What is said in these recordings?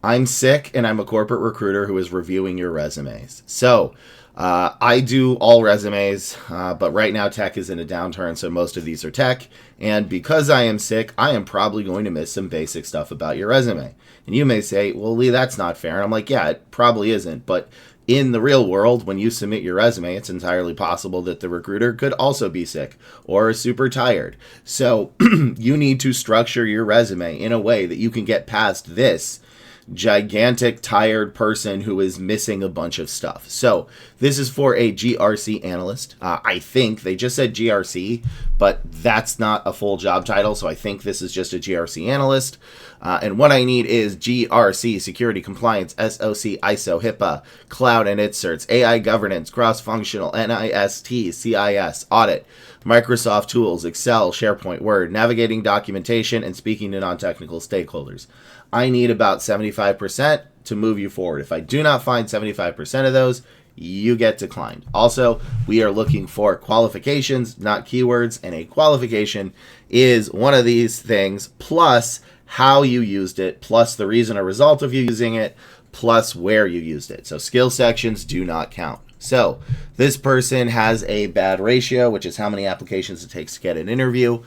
I'm sick and I'm a corporate recruiter who is reviewing your resumes. So I do all resumes, but right now tech is in a downturn, so most of these are tech. And because I am sick, I am probably going to miss some basic stuff about your resume. And you may say, well, Lee, that's not fair. And I'm like, yeah, it probably isn't. But in the real world, when you submit your resume, it's entirely possible that the recruiter could also be sick or super tired. So you need to structure your resume in a way that you can get past this gigantic tired person who is missing a bunch of stuff. So this is for a GRC analyst. I think they just said GRC, but that's not a full job title. So I think this is just a GRC analyst. And what I need is GRC, security, compliance, SOC, ISO, HIPAA, cloud and its certs, AI governance, cross-functional, NIST, CIS, audit, Microsoft tools, Excel, SharePoint, Word, navigating documentation, and speaking to non-technical stakeholders. I need about 75% to move you forward. If I do not find 75% of those, you get declined. Also, we are looking for qualifications, not keywords, and a qualification is one of these things, plus how you used it, plus the reason or result of you using it, plus where you used it. So skill sections do not count. So this person has a bad ratio, which is how many applications it takes to get an interview.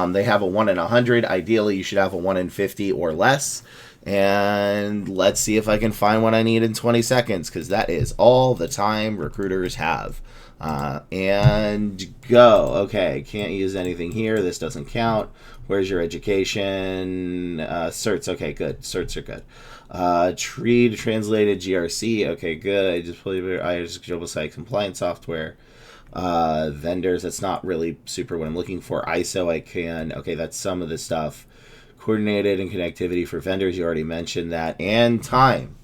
They have a 1 in 100. Ideally, you should have a 1 in 50 or less. And let's see if I can find what I need in 20 seconds, because that is all the time recruiters have. And go. Okay, can't use anything here. This doesn't count. Where's your education? Certs. Okay, good. Certs are good. Translated GRC. Okay, good. Just global site compliance software. Vendors. That's not really super what I'm looking for. ISO. I can. Okay, that's some of the stuff. Coordinated and connectivity for vendors. You already mentioned that. And time.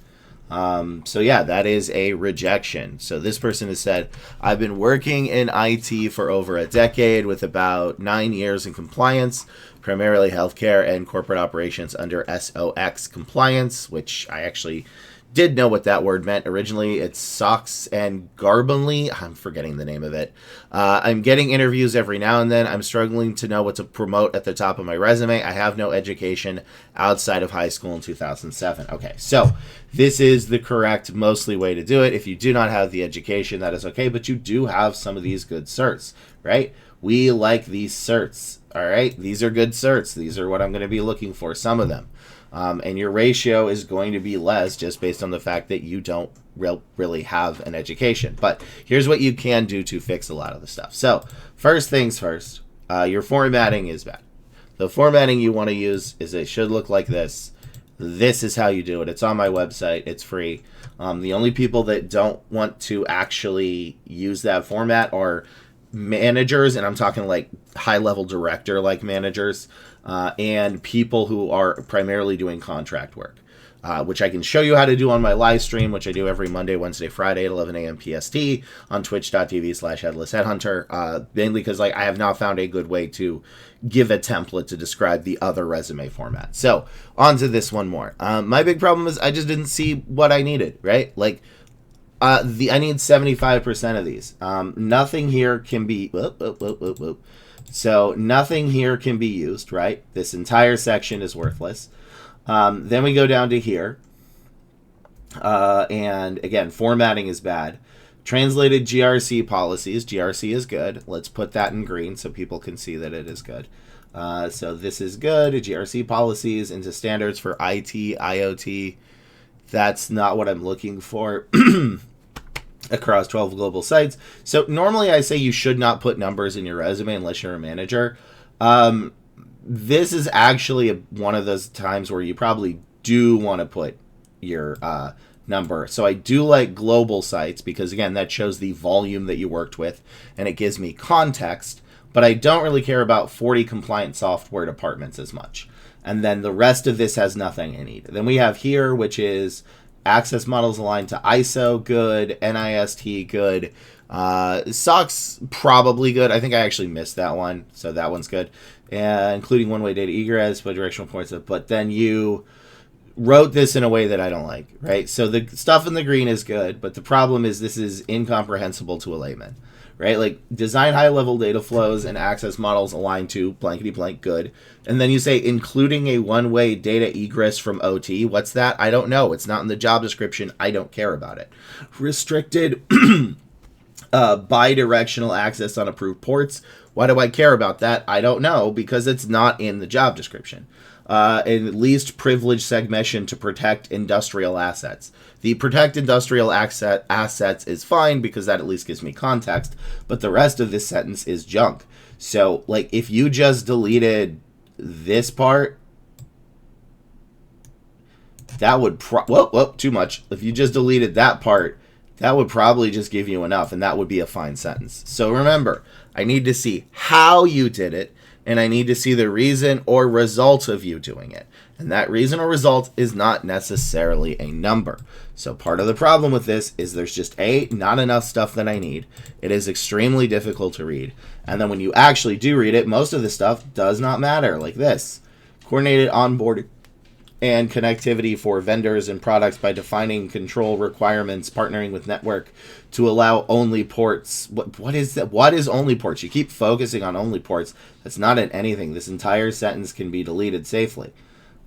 So yeah, that is a rejection. So this person has said, I've been working in IT for over a decade with about 9 years in compliance, primarily healthcare and corporate operations under SOX compliance, which I actually did know what that word meant originally. It's SOX and Garbonly. I'm forgetting the name of it. I'm getting interviews every now and then. I'm struggling to know what to promote at the top of my resume. I have no education outside of high school in 2007. Okay, so this is the correct mostly way to do it. If you do not have the education, that is okay, but you do have some of these good certs, right? We like these certs, all right? These are good certs. These are what I'm going to be looking for, some of them. And your ratio is going to be less just based on the fact that you don't really have an education. But here's what you can do to fix a lot of the stuff. So first things first, your formatting is bad. The formatting you want to use is it should look like this. This is how you do it. It's on my website. It's free. The only people that don't want to actually use that format are managers, and I'm talking like high-level director-like managers, and people who are primarily doing contract work, which I can show you how to do on my live stream, which I do every Monday, Wednesday, Friday at 11 a.m. PST on twitch.tv/headlessheadhunter, mainly because I have not found a good way to give a template to describe the other resume format. So on to this one more. My big problem is I just didn't see what I needed, right? Like, I need 75% of these. Nothing here can be... So nothing here can be used, right? This entire section is worthless. Then we go down to here. And again, formatting is bad. Translated GRC policies. GRC is good. Let's put that in green so people can see that it is good. So this is good. GRC policies into standards for IT, IoT. That's not what I'm looking for. Across 12 global sites. So normally I say you should not put numbers in your resume unless you're a manager. This is actually one of those times where you probably do want to put your number. So I do like global sites because, again, that shows the volume that you worked with and it gives me context. But I don't really care about 40 compliant software departments as much. And then the rest of this has nothing I need. Then we have here, which is access models aligned to ISO, good. NIST, good. SOX, probably good. I think I actually missed that one, so that one's good. And including one-way data egress, but directional points. But then you wrote this in a way that I don't like, right? So the stuff in the green is good, but the problem is this is incomprehensible to a layman, right? Like design high-level data flows and access models aligned to blankety blank, good. And then you say including a one-way data egress from OT. What's that? I don't know. It's not in the job description. I don't care about it. Restricted bidirectional access on approved ports. Why do I care about that? I don't know, because it's not in the job description. And least privileged segmentation to protect industrial assets. The protect industrial assets is fine because that at least gives me context, but the rest of this sentence is junk. So, like, if you just deleted this part, that would too much. If you just deleted that part, that would probably just give you enough, and that would be a fine sentence. So remember, I need to see how you did it, and I need to see the reason or result of you doing it. And that reason or result is not necessarily a number. So part of the problem with this is there's just not enough stuff that I need. It is extremely difficult to read. And then when you actually do read it, most of the stuff does not matter, like this. Coordinated onboarding and connectivity for vendors and products by defining control requirements, partnering with network to allow only ports. What is that? What is only ports? You keep focusing on only ports. That's not in anything. This entire sentence can be deleted safely.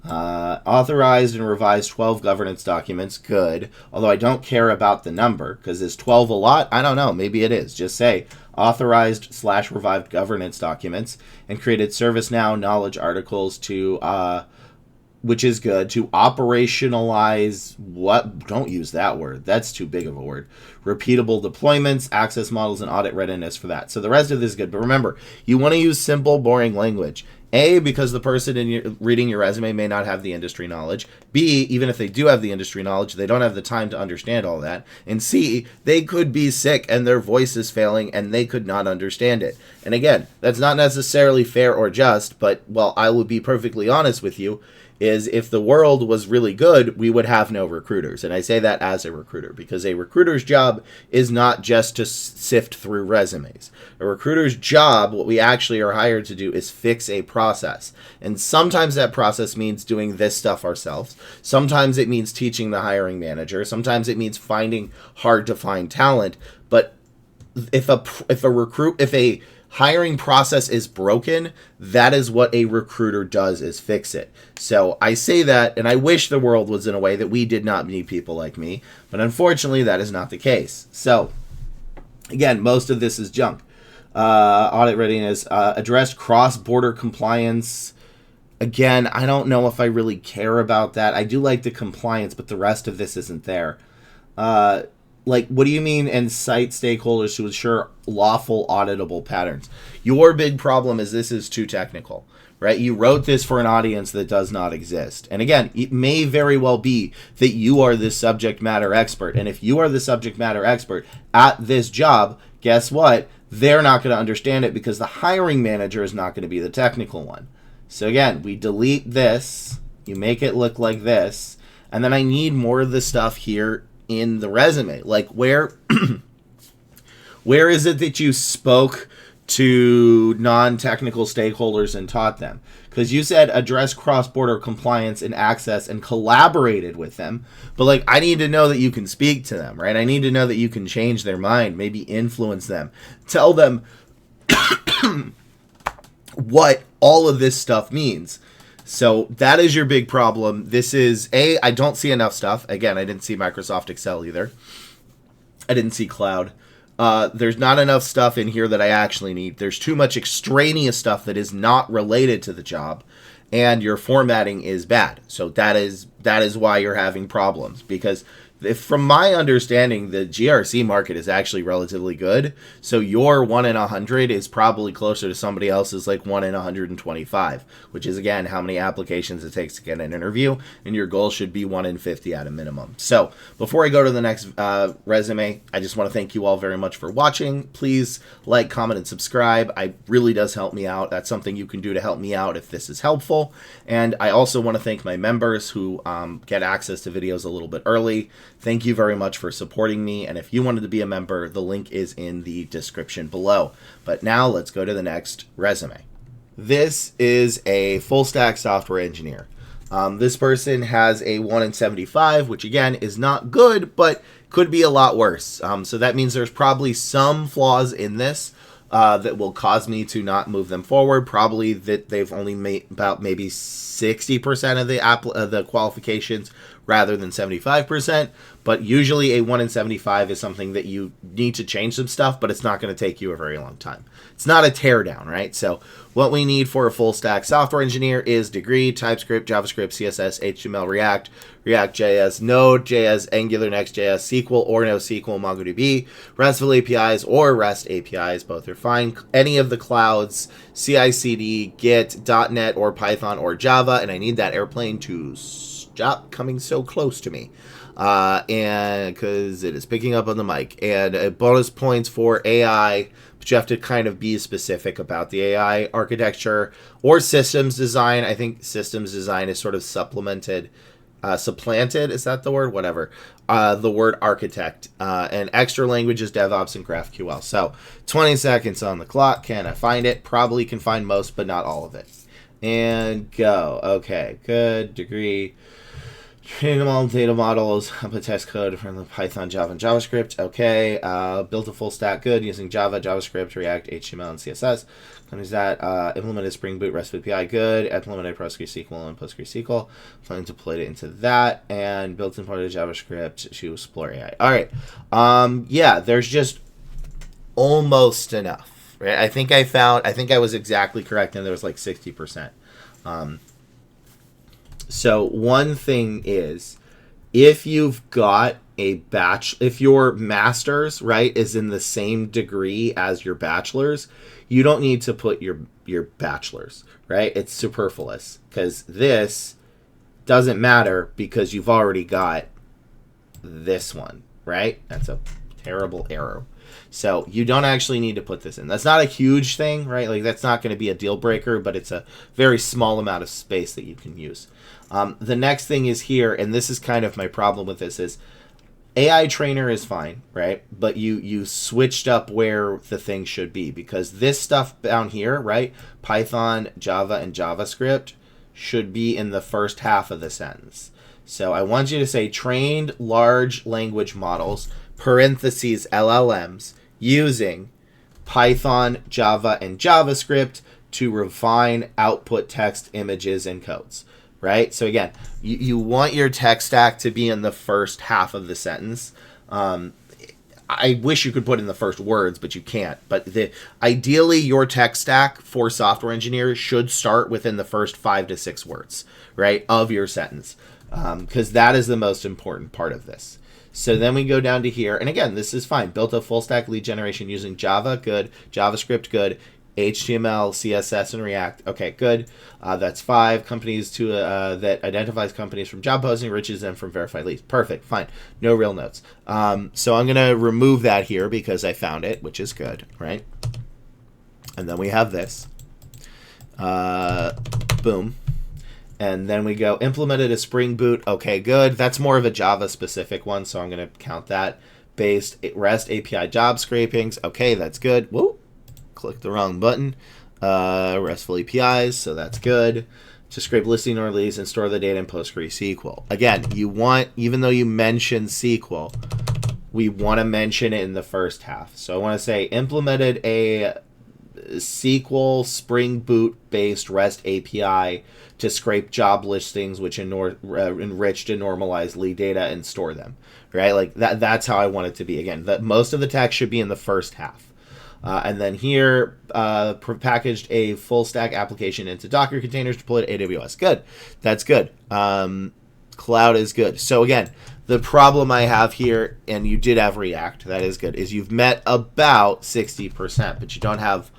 Authorized and revised 12 governance documents. Good. Although I don't care about the number, because is 12 a lot? I don't know. Maybe it is. Just say authorized/revived governance documents, and created ServiceNow knowledge articles to which is good, to operationalize what? Don't use that word. That's too big of a word. Repeatable deployments, access models, and audit readiness for that. So the rest of this is good. But remember, you want to use simple, boring language. A, because the person reading your resume may not have the industry knowledge. B, even if they do have the industry knowledge, they don't have the time to understand all that. And C, they could be sick and their voice is failing and they could not understand it. And again, that's not necessarily fair or just, but, well, I will be perfectly honest with you, is if the world was really good, we would have no recruiters. And I say that as a recruiter, because a recruiter's job is not just to sift through resumes. A recruiter's job, what we actually are hired to do, is fix a process. And sometimes that process means doing this stuff ourselves. Sometimes it means teaching the hiring manager. Sometimes it means finding hard to find talent. But if a hiring process is broken, that is what a recruiter does, is fix it. So I say that, and I wish the world was in a way that we did not need people like me, but unfortunately that is not the case. So again, most of this is junk. Audit readiness, address cross-border compliance. Again, I don't know if I really care about that. I do like the compliance, but the rest of this isn't there. Like, what do you mean incite stakeholders to ensure lawful auditable patterns? Your big problem is this is too technical, right? You wrote this for an audience that does not exist. And again, it may very well be that you are the subject matter expert. And if you are the subject matter expert at this job, guess what? They're not going to understand it because the hiring manager is not going to be the technical one. So again, we delete this, you make it look like this, and then I need more of the stuff here in the resume. Like, where is it that you spoke to non-technical stakeholders and taught them? Because you said address cross-border compliance and access and collaborated with them, but like, I need to know that you can speak to them, right? I need to know that you can change their mind, maybe influence them, tell them what all of this stuff means. So that is your big problem. This is, I don't see enough stuff. Again, I didn't see Microsoft Excel either. I didn't see cloud. There's not enough stuff in here that I actually need. There's too much extraneous stuff that is not related to the job, and your formatting is bad. So that is why you're having problems, because from my understanding, the GRC market is actually relatively good. So your 1 in 100 is probably closer to somebody else's like 1 in 125, which is, again, how many applications it takes to get an interview. And your goal should be 1 in 50 at a minimum. So before I go to the next resume, I just want to thank you all very much for watching. Please like, comment, and subscribe. It really does help me out. That's something you can do to help me out if this is helpful. And I also want to thank my members who get access to videos a little bit early. Thank you very much for supporting me, and if you wanted to be a member, the link is in the description below. But now let's go to the next resume. This is a full-stack software engineer. This person has a 1 in 75, which again is not good, but could be a lot worse. So that means there's probably some flaws in this that will cause me to not move them forward. Probably that they've only made about maybe 60% of the qualifications rather than 75%. But usually a 1 in 75 is something that you need to change some stuff, but it's not going to take you a very long time. It's not a teardown, right? So what we need for a full stack software engineer is degree, TypeScript, JavaScript, CSS, HTML, React, React.js, Node.js, Angular, Next.js, SQL or NoSQL, MongoDB, RESTful APIs or REST APIs. Both are fine. Any of the clouds, CI/CD, Git, .NET or Python or Java, and I need that airplane to stop coming so close to me. And because it is picking up on the mic. And bonus points for AI, but you have to kind of be specific about the AI architecture or systems design. I think systems design is sort of supplanted, is that the word? Whatever. The word architect. And extra languages, DevOps, and GraphQL. So 20 seconds on the clock. Can I find it? Probably can find most, but not all of it. And go. Okay, good. Degree. Training them all data models, upload test code from the Python, Java, and JavaScript. Okay. Built a full stack good using Java, JavaScript, React, HTML, and CSS. Is that implemented Spring Boot REST API good? Implemented PostgreSQL and PostgreSQL. Planning to deploy it into that and built in part of JavaScript to explore AI. All right. Yeah, there's just almost enough. Right? I think I was exactly correct, and there was like 60%. So one thing is, if you've got if your master's, right, is in the same degree as your bachelor's, you don't need to put your bachelor's, right? It's superfluous because this doesn't matter because you've already got this one, right? That's a terrible error. So you don't actually need to put this in. That's not a huge thing, right? Like that's not going to be a deal breaker, but it's a very small amount of space that you can use. The next thing is here, and this is kind of my problem with this, is AI trainer is fine, right? But you switched up where the thing should be, because this stuff down here, right? Python, Java, and JavaScript should be in the first half of the sentence. So I want you to say trained large language models, parentheses LLMs, using Python, Java, and JavaScript to refine output text, images, and codes. Right? So again, you want your tech stack to be in the first half of the sentence. I wish you could put in the first words, but you can't. But ideally, your tech stack for software engineers should start within the first 5 to 6 words, right, of your sentence, because that is the most important part of this. So then we go down to here, and again, this is fine. Built a full stack lead generation using Java, good. JavaScript, good. HTML, CSS, and React. Okay, good. That's 5. Companies that identifies companies from job posting, enriches them from verified leads. Perfect, fine. No real notes. So I'm going to remove that here because I found it, which is good, right? And then we have this. Boom. And then we go implemented a Spring Boot. Okay, good. That's more of a Java specific one, so I'm going to count that. Based REST API job scrapings. Okay, that's good. Whoa. Click the wrong button. RESTful APIs, so that's good. To scrape listing or release and store the data in PostgreSQL. Again, you want, even though you mention SQL, we want to mention it in the first half. So I want to say implemented a SQL Spring Boot based REST API to scrape job listings which enriched and normalized lead data and store them. Right? Like that's how I want it to be. Again, most of the text should be in the first half. And then here, packaged a full stack application into Docker containers deployed to AWS. Good. That's good. Cloud is good. So again, the problem I have here, and you did have React, that is good, is you've met about 60%, but you don't have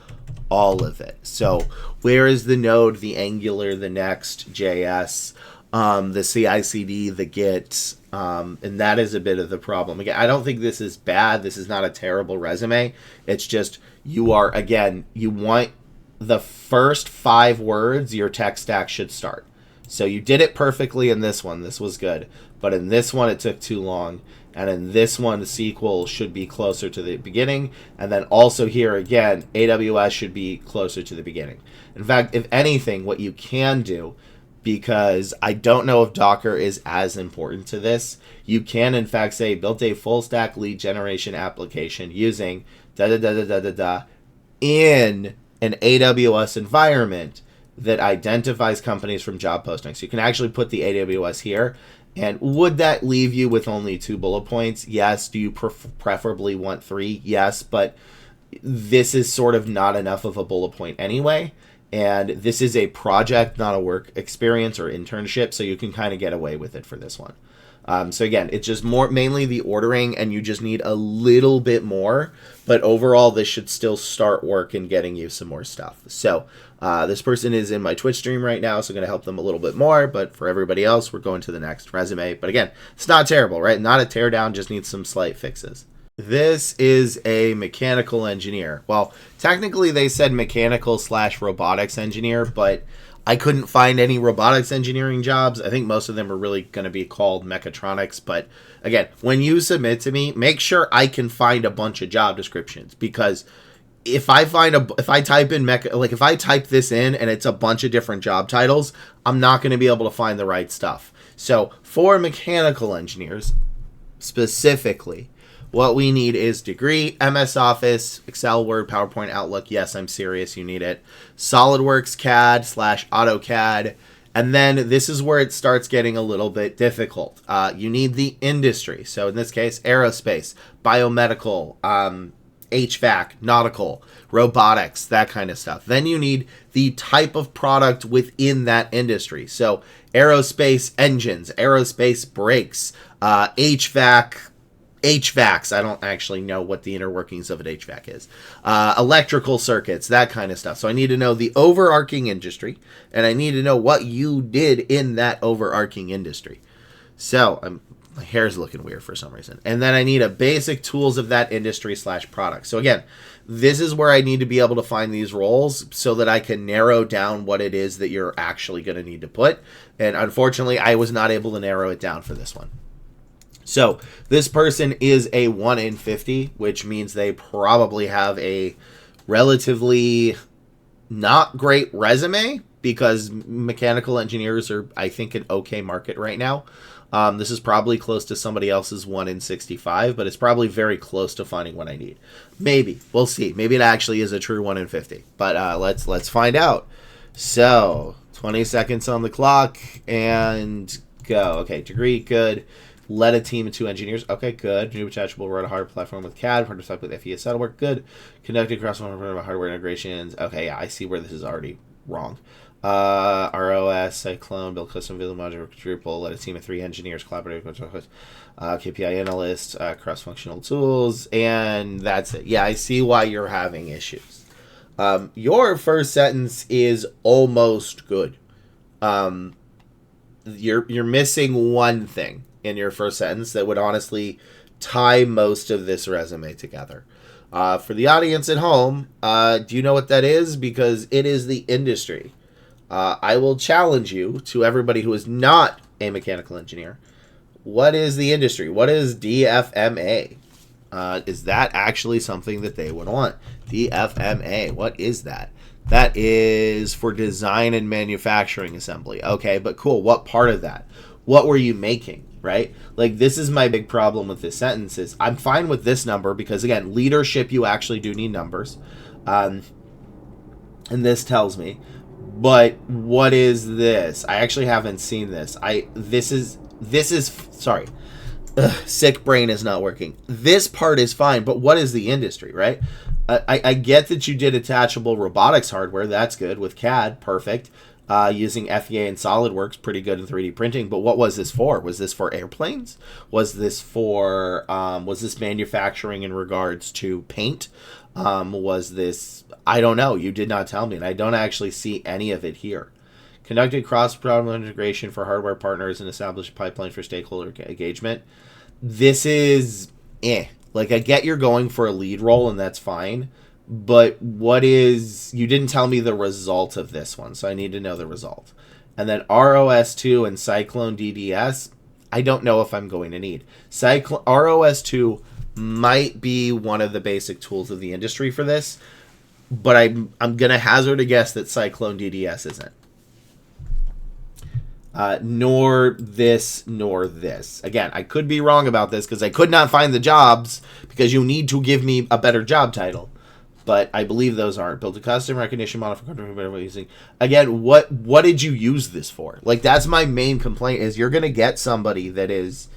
all of it. So where is the Node, the Angular, the Next.js, the CI/CD, the Git, and that is a bit of the problem. Again, I don't think this is bad. This is not a terrible resume. It's just you want the first 5 words your tech stack should start. So you did it perfectly in this one. This was good. But in this one, it took too long. And in this one, the SQL should be closer to the beginning. And then also here again, AWS should be closer to the beginning. In fact, if anything, what you can do, because I don't know if Docker is as important to this. You can, in fact, say built a full stack lead generation application using da da da da da da da in an AWS environment that identifies companies from job postings. So you can actually put the AWS here. And would that leave you with only 2 bullet points? Yes. Do you preferably want 3? Yes. But this is sort of not enough of a bullet point anyway. And this is a project, not a work experience or internship. So you can kind of get away with it for this one. So again, it's just mainly the ordering, and you just need a little bit more. But overall, this should still start work and getting you some more stuff. So this person is in my Twitch stream right now, so I'm going to help them a little bit more. But for everybody else, we're going to the next resume. But again, it's not terrible, right? Not a teardown, just needs some slight fixes. This is a mechanical engineer. Well, technically they said mechanical/robotics engineer, but I couldn't find any robotics engineering jobs. I think most of them are really going to be called mechatronics. But again, when you submit to me, make sure I can find a bunch of job descriptions, because if I type in if I type this in and it's a bunch of different job titles, I'm not going to be able to find the right stuff. So for mechanical engineers specifically, what we need is degree, MS Office, Excel, Word, PowerPoint, Outlook. Yes, I'm serious. You need it. SolidWorks CAD/AutoCAD. And then this is where it starts getting a little bit difficult. You need the industry. So in this case, aerospace, biomedical, HVAC, nautical, robotics, that kind of stuff. Then you need the type of product within that industry. So aerospace engines, aerospace brakes, HVACs. I don't actually know what the inner workings of an HVAC is. Electrical circuits, that kind of stuff. So I need to know the overarching industry, and I need to know what you did in that overarching industry. So my hair's looking weird for some reason. And then I need a basic tools of that industry/product. So again, this is where I need to be able to find these roles so that I can narrow down what it is that you're actually going to need to put. And unfortunately, I was not able to narrow it down for this one. So this person is a 1 in 50, which means they probably have a relatively not great resume, because mechanical engineers are, I think, an okay market right now. This is probably close to somebody else's 1 in 65, but it's probably very close to finding what I need. Maybe. We'll see. Maybe it actually is a true 1 in 50. But let's find out. So 20 seconds on the clock and go. Okay, degree, good. Led a team of 2 engineers. Okay, good. New attachable wrote a hardware platform with CAD. Prototype with FES SolidWorks. Good. Conducted cross-functional hardware integrations. Okay, yeah, I see where this is already wrong. ROS, Cyclone, build custom visual modular quadruple. Led a team of 3 engineers. Collaborative KPI analyst. Cross-functional tools. And that's it. Yeah, I see why you're having issues. Your first sentence is almost good. You're missing one thing in your first sentence that would honestly tie most of this resume together. For the audience at home, do you know what that is? Because it is the industry. I will challenge you, to everybody who is not a mechanical engineer, what is the industry? What is DFMA? Is that actually something that they would want? DFMA, what is that? That is for design and manufacturing assembly. Okay, but cool. What part of that? What were you making, right? Like, this is my big problem with this sentence is I'm fine with this number because, again, leadership, you actually do need numbers. And this tells me. But what is this? I actually haven't seen this. This is sorry. Sick brain is not working. This part is fine, but what is the industry, right? I get that you did attachable robotics hardware. That's good with CAD. Perfect. Using FEA and SolidWorks, pretty good in 3D printing. But what was this for? Was this for airplanes? Was this for, was this manufacturing in regards to paint? Was this, I don't know. You did not tell me, and I don't actually see any of it here. Conducted cross-product integration for hardware partners and established a pipeline for stakeholder engagement. This is, Like, I get you're going for a lead role, and that's fine. But what is... You didn't tell me the result of this one, so I need to know the result. And then ROS2 and Cyclone DDS, I don't know if I'm going to need. ROS2 might be one of the basic tools of the industry for this, but I'm going to hazard a guess that Cyclone DDS isn't. nor this, nor this. Again, I could be wrong about this because I could not find the jobs because you need to give me a better job title. But I believe those aren't. Build a custom recognition model for using. Again, what did you use this for? Like, that's my main complaint is you're going to get somebody that is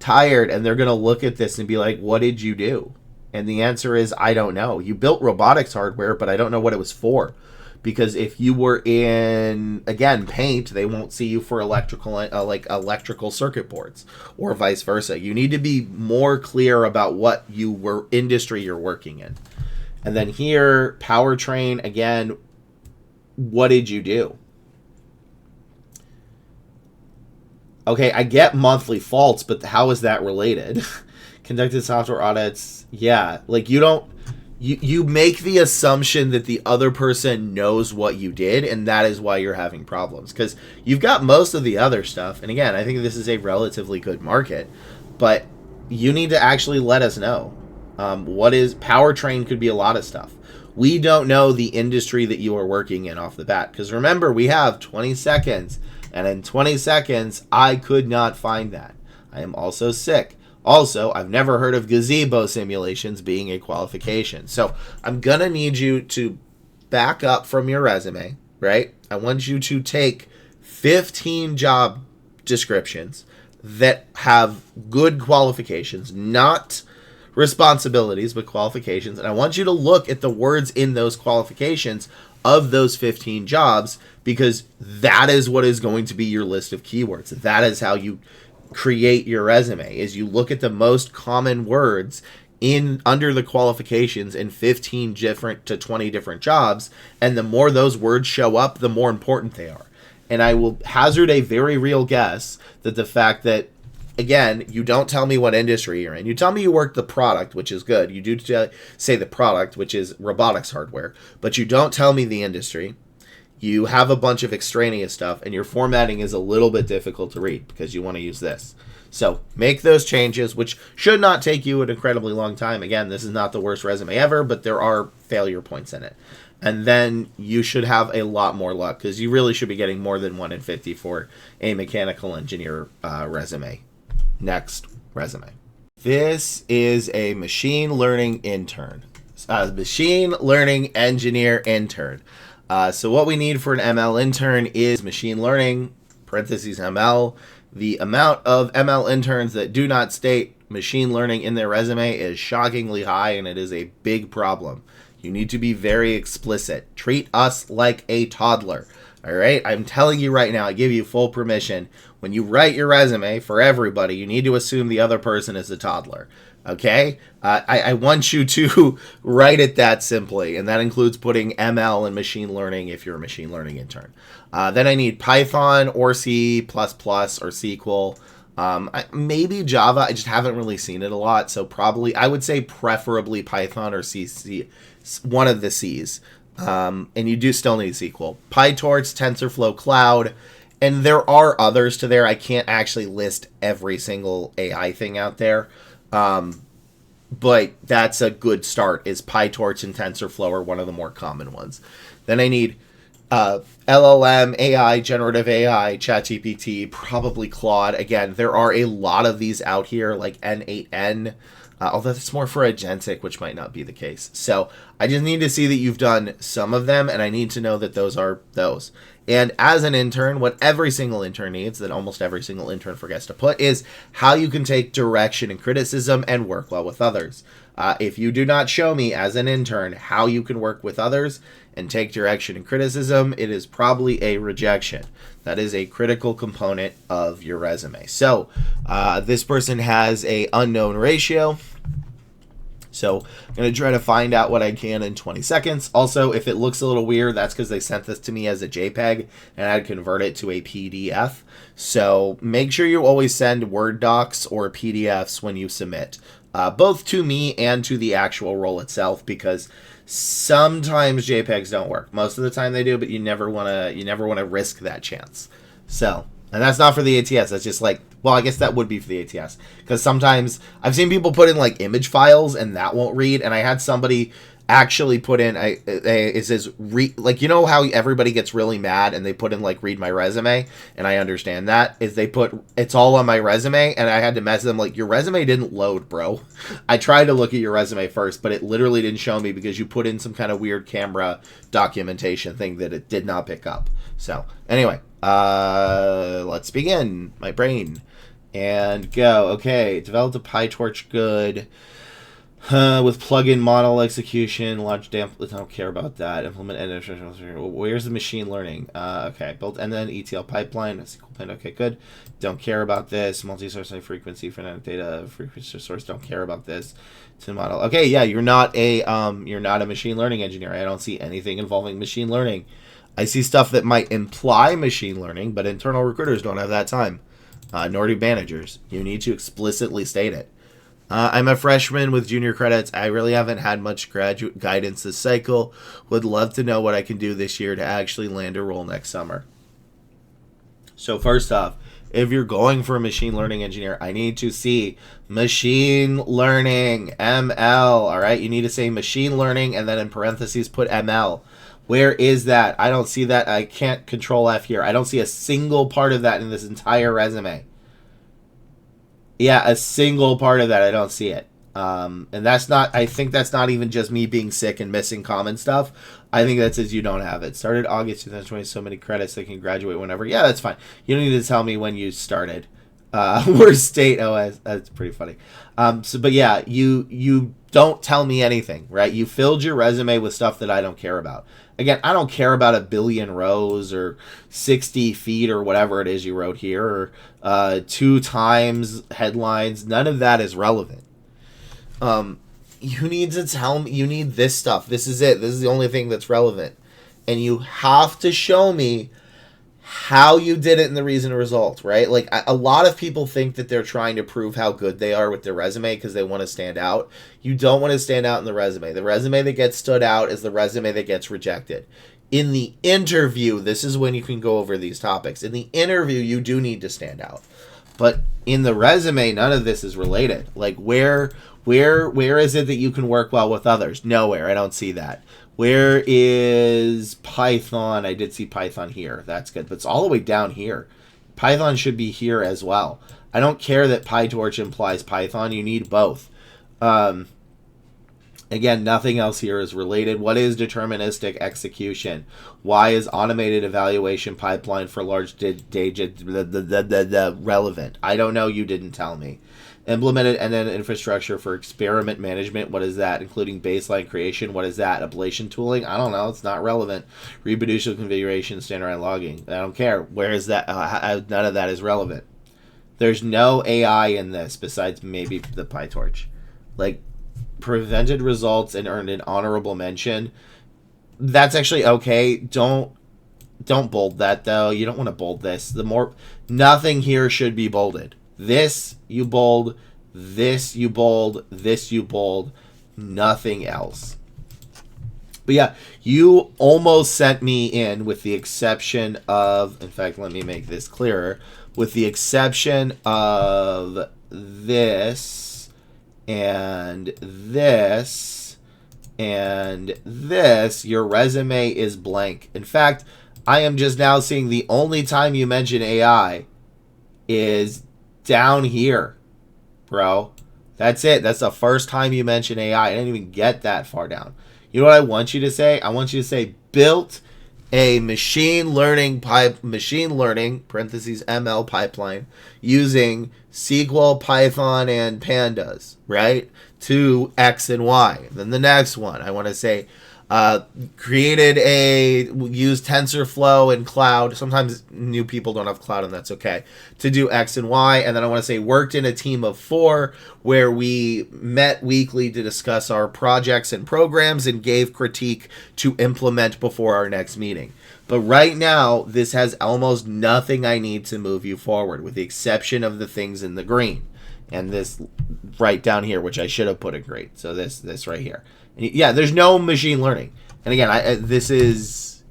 tired and they're going to look at this and be like, what did you do? And the answer is, I don't know. You built robotics hardware, but I don't know what it was for. Because if you were in, again, paint, they won't see you for electrical circuit boards or vice versa. You need to be more clear about what industry you're working in. And then here, powertrain, again, what did you do? Okay, I get monthly faults, but how is that related? Conducted software audits, yeah. Like, you make the assumption that the other person knows what you did, and that is why you're having problems. Because you've got most of the other stuff, and again, I think this is a relatively good market, but you need to actually let us know. What is powertrain could be a lot of stuff. We don't know the industry that you are working in off the bat. Because remember, we have 20 seconds. And in 20 seconds, I could not find that. I am also sick. Also, I've never heard of gazebo simulations being a qualification. So I'm going to need you to back up from your resume, right? I want you to take 15 job descriptions that have good qualifications, not responsibilities, but qualifications. And I want you to look at the words in those qualifications of those 15 jobs, because that is what is going to be your list of keywords. That is how you create your resume, is you look at the most common words under the qualifications in 15 different to 20 different jobs. And the more those words show up, the more important they are. And I will hazard a very real guess that the fact that, again, you don't tell me what industry you're in. You tell me you work the product, which is good. You do say the product, which is robotics hardware, but you don't tell me the industry. You have a bunch of extraneous stuff, and your formatting is a little bit difficult to read because you want to use this. So make those changes, which should not take you an incredibly long time. Again, this is not the worst resume ever, but there are failure points in it. And then you should have a lot more luck, because you really should be getting more than 1 in 50 for a mechanical engineer resume. Next resume. This is a machine learning intern. Machine learning engineer intern. So what we need for an ML intern is machine learning, parentheses ML. The amount of ML interns that do not state machine learning in their resume is shockingly high, and it is a big problem. You need to be very explicit. Treat us like a toddler. All right, I'm telling you right now, I give you full permission. When you write your resume for everybody, you need to assume the other person is a toddler. Okay? I want you to write it that simply, and that includes putting ML and machine learning if you're a machine learning intern. Then I need Python or C++ or SQL. Maybe Java. I just haven't really seen it a lot, so probably, I would say preferably Python or C, one of the C's. And you do still need SQL. PyTorch, TensorFlow, Cloud, and there are others to there. I can't actually list every single AI thing out there, but that's a good start. Is PyTorch and TensorFlow are one of the more common ones. Then I need LLM, AI, generative AI, ChatGPT, probably Claude. Again, there are a lot of these out here, like N8N. Although it's more for agentic, which might not be the case. So I just need to see that you've done some of them, and I need to know that those are those. And as an intern, what every single intern needs, that almost every single intern forgets to put, is how you can take direction and criticism and work well with others. If you do not show me as an intern how you can work with others and take direction and criticism, it is probably a rejection. That is a critical component of your resume. So this person has a unknown ratio. So I'm going to try to find out what I can in 20 seconds. Also, if it looks a little weird, that's because they sent this to me as a JPEG and I'd convert it to a PDF. So make sure you always send Word docs or PDFs when you submit, both to me and to the actual role itself, because sometimes JPEGs don't work. Most of the time they do, but you never want to risk that chance. So, and that's not for the ATS. That's just like, well, I guess that would be for the ATS, because sometimes I've seen people put in like image files and that won't read. And I had somebody actually put in it says like, you know how everybody gets really mad and they put in like read my resume, and I understand that is they put it's all on my resume, and I had to message them like, your resume didn't load, bro. I tried to look at your resume first, but it literally didn't show me because you put in some kind of weird camera documentation thing that it did not pick up. So anyway, let's begin. My brain and go. Okay, developed a PyTorch good. With plugin model execution, large damp. I don't care about that. Implement and where's the machine learning? Okay, built and then ETL pipeline. SQL plan. Okay, good. Don't care about this. Multi-source high frequency for data. Frequency source. Don't care about this. To model. Okay, yeah, you're not a machine learning engineer. I don't see anything involving machine learning. I see stuff that might imply machine learning, but internal recruiters don't have that time. Nor do managers. You need to explicitly state it. I'm a freshman with junior credits. I really haven't had much graduate guidance this cycle. Would love to know what I can do this year to actually land a role next summer. So first off, if you're going for a machine learning engineer, I need to see machine learning, ML, all right? You need to say machine learning and then in parentheses put ML. Where is that? I don't see that. I can't control F here. I don't see a single part of that in this entire resume. Yeah, a single part of that, I don't see it. And that's not, I think that's not even just me being sick and missing common stuff. I think that says you don't have it. Started August 2020, so many credits, they can graduate whenever. Yeah, that's fine. You don't need to tell me when you started. Worst state OS, that's pretty funny. But yeah, you don't tell me anything, right? You filled your resume with stuff that I don't care about. Again, I don't care about 1 billion rows or 60 feet or whatever it is you wrote here, or 2 times headlines. None of that is relevant. You need to tell me, you need this stuff. This is it. This is the only thing that's relevant. And you have to show me how you did it in the reason and result, right? Like, a lot of people think that they're trying to prove how good they are with their resume because they want to stand out. You don't want to stand out in the resume. The resume that gets stood out is the resume that gets rejected. In the interview, this is when you can go over these topics. In the interview, you do need to stand out. But in the resume, none of this is related. Like, where is it that you can work well with others? Nowhere. I don't see that. Where is Python? I did see Python here. That's good. But it's all the way down here. Python should be here as well. I don't care that PyTorch implies Python. You need both. Again, nothing else here is related. What is deterministic execution? Why is automated evaluation pipeline for large data relevant? I don't know. You didn't tell me. Implemented and then infrastructure for experiment management. What is that? Including baseline creation. What is that? Ablation tooling? I don't know. It's not relevant. Reproducible configuration, standardized logging. I don't care. Where is that? None of that is relevant. There's no AI in this besides maybe the PyTorch. Like, prevented results and earned an honorable mention. That's actually okay. Don't bold that though. You don't want to bold this. Nothing here should be bolded. This you bold, this you bold, this you bold, nothing else. But yeah, you almost sent me in with the exception of, in fact, let me make this clearer, with the exception of this and this and this, your resume is blank. In fact, I am just now seeing the only time you mention AI is down here, bro. That's it. That's the first time you mention AI. I didn't even get that far down. You know what I want you to say? I want you to say built a machine learning parentheses ML pipeline using SQL, Python, and pandas, right? To X and Y. Then the next one, I want to say used TensorFlow and Cloud. Sometimes new people don't have Cloud, and that's okay, to do X and Y. And then I want to say worked in a team of 4 where we met weekly to discuss our projects and programs and gave critique to implement before our next meeting. But right now, this has almost nothing I need to move you forward, with the exception of the things in the green. And this right down here, which I should have put in green. So this right here. Yeah, there's no machine learning. And again, there's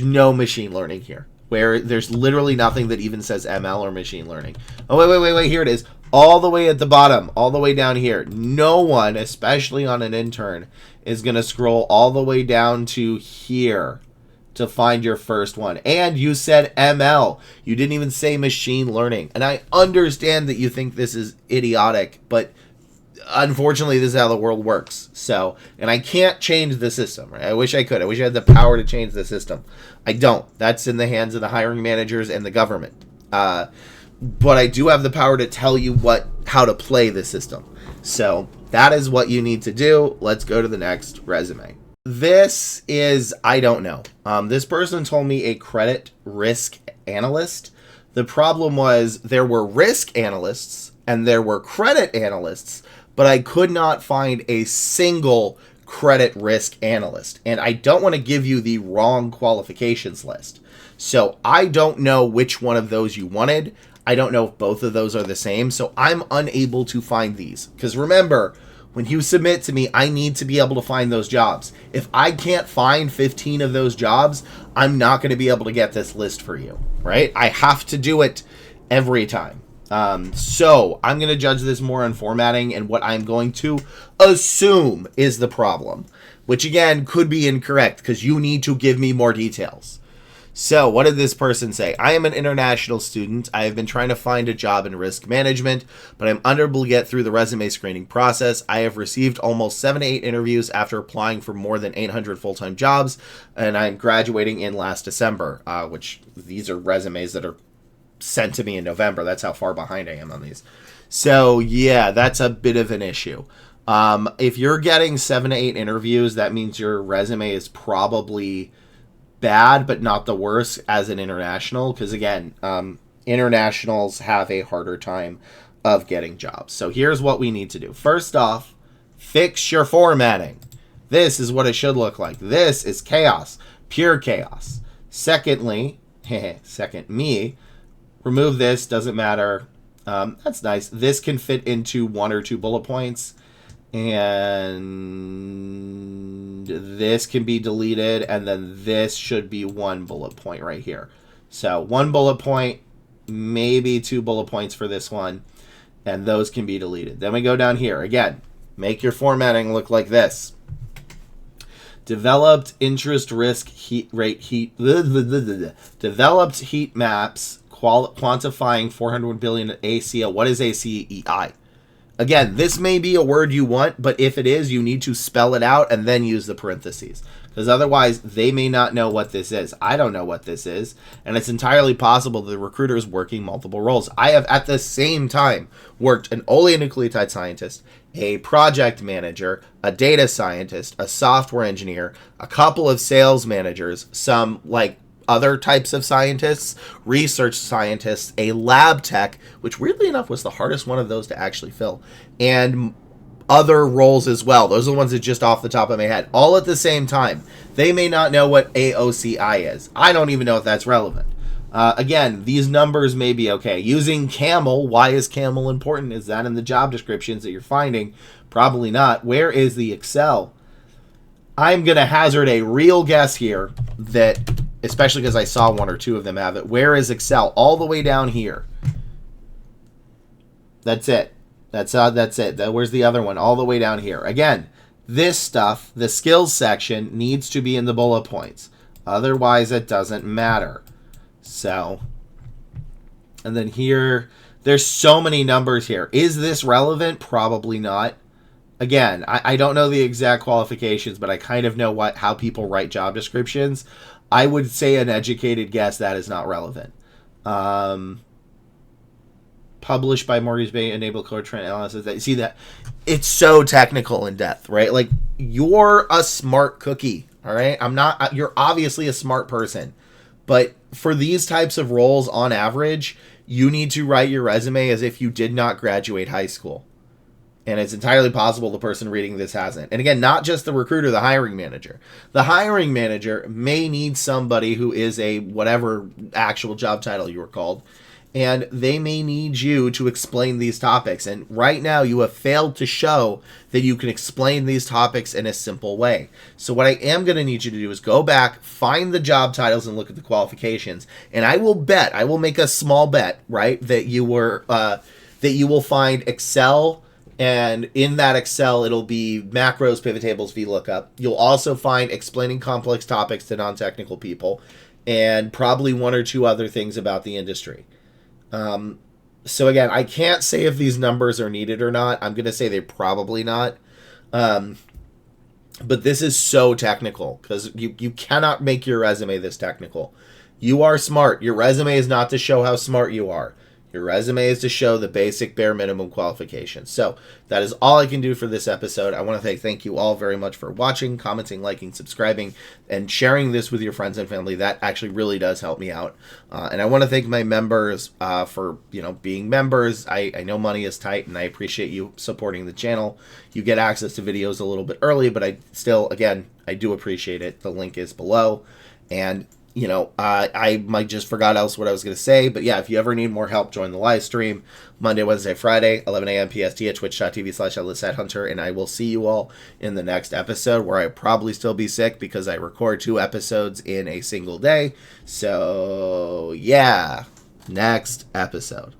no machine learning here. where there's literally nothing that even says ML or machine learning. Oh, wait, here it is. All the way at the bottom, all the way down here. No one, especially on an intern, is going to scroll all the way down to here to find your first one. And you said ML. You didn't even say machine learning. And I understand that you think this is idiotic, but unfortunately, this is how the world works. So, and I can't change the system, right? I wish I could. I wish I had the power to change the system. I don't. That's in the hands of the hiring managers and the government. But I do have the power to tell you how to play the system. So that is what you need to do. Let's go to the next resume. This is, I don't know. This person told me a credit risk analyst. The problem was there were risk analysts and there were credit analysts, but I could not find a single credit risk analyst. And I don't want to give you the wrong qualifications list. So I don't know which one of those you wanted. I don't know if both of those are the same. So I'm unable to find these. Because remember, when you submit to me, I need to be able to find those jobs. If I can't find 15 of those jobs, I'm not going to be able to get this list for you, right? I have to do it every time. So I'm going to judge this more on formatting and what I'm going to assume is the problem, which again could be incorrect because you need to give me more details. So what did this person say? I am an international student. I have been trying to find a job in risk management, but I'm unable to get through the resume screening process. I have received almost 7 to 8 interviews after applying for more than 800 full-time jobs, and I'm graduating in last December, which these are resumes that are sent to me in November. That's how far behind I am on these. So yeah, that's a bit of an issue. If you're getting 7 to 8 interviews, that means your resume is probably bad, but not the worst as an international, because again, internationals have a harder time of getting jobs. So here's what we need to do. First off, fix your formatting. This is what it should look like. This is chaos, pure chaos. Secondly, remove this, doesn't matter. That's nice. This can fit into 1 or 2 bullet points. And this can be deleted, and then this should be 1 bullet point right here. So 1 bullet point, maybe 2 bullet points for this one, and those can be deleted. Then we go down here. Again, make your formatting look like this. Developed interest risk developed heat maps quantifying 400 billion ACEI. What is ACEI? Again, this may be a word you want, but if it is, you need to spell it out and then use the parentheses. Because otherwise, they may not know what this is. I don't know what this is. And it's entirely possible the recruiter is working multiple roles. I have, at the same time, worked an oligonucleotide scientist, a project manager, a data scientist, a software engineer, a couple of sales managers, some, other types of scientists, research scientists, a lab tech, which weirdly enough was the hardest one of those to actually fill, and other roles as well. Those are the ones that just off the top of my head, all at the same time. They may not know what AOCI is. I don't even know if that's relevant. Again, these numbers may be okay. Using camel, why is camel important? Is that in the job descriptions that you're finding? Probably not. Where is the Excel? I'm going to hazard a real guess here that, especially because I saw 1 or 2 of them have it. Where is Excel? All the way down here. That's it. That's it. Where's the other one? All the way down here. Again, this stuff, the skills section, needs to be in the bullet points. Otherwise, it doesn't matter. So, and then here, there's so many numbers here. Is this relevant? Probably not. Again, I don't know the exact qualifications, but I kind of know how people write job descriptions. I would say an educated guess that is not relevant. Published by Mortgage Bay Enable Core Trend Analysis. See that? It's so technical in depth, right? Like, you're a smart cookie, all right? You're obviously a smart person. But for these types of roles, on average, you need to write your resume as if you did not graduate high school. And it's entirely possible the person reading this hasn't. And again, not just the recruiter, the hiring manager. The hiring manager may need somebody who is a whatever actual job title you were called, and they may need you to explain these topics. And right now you have failed to show that you can explain these topics in a simple way. So what I am going to need you to do is go back, find the job titles, and look at the qualifications. And I will make a small bet, right, that you will find Excel, and in that Excel, it'll be macros, pivot tables, VLOOKUP. You'll also find explaining complex topics to non-technical people, and probably one or two other things about the industry. So again, I can't say if these numbers are needed or not. I'm going to say they're probably not. But this is so technical because you cannot make your resume this technical. You are smart. Your resume is not to show how smart you are. Your resume is to show the basic bare minimum qualifications. So that is all I can do for this episode. I want to thank you all very much for watching, commenting, liking, subscribing, and sharing this with your friends and family. That actually really does help me out. And I want to thank my members for being members. I know money is tight, and I appreciate you supporting the channel. You get access to videos a little bit early, but I do appreciate it. The link is below. And I might just forgot else what I was going to say, but yeah, if you ever need more help, join the live stream Monday, Wednesday, Friday, 11 a.m. PST at twitch.tv/AtlasHeadhunter, and I will see you all in the next episode, where I probably still be sick because I record 2 episodes in a single day. So yeah, next episode.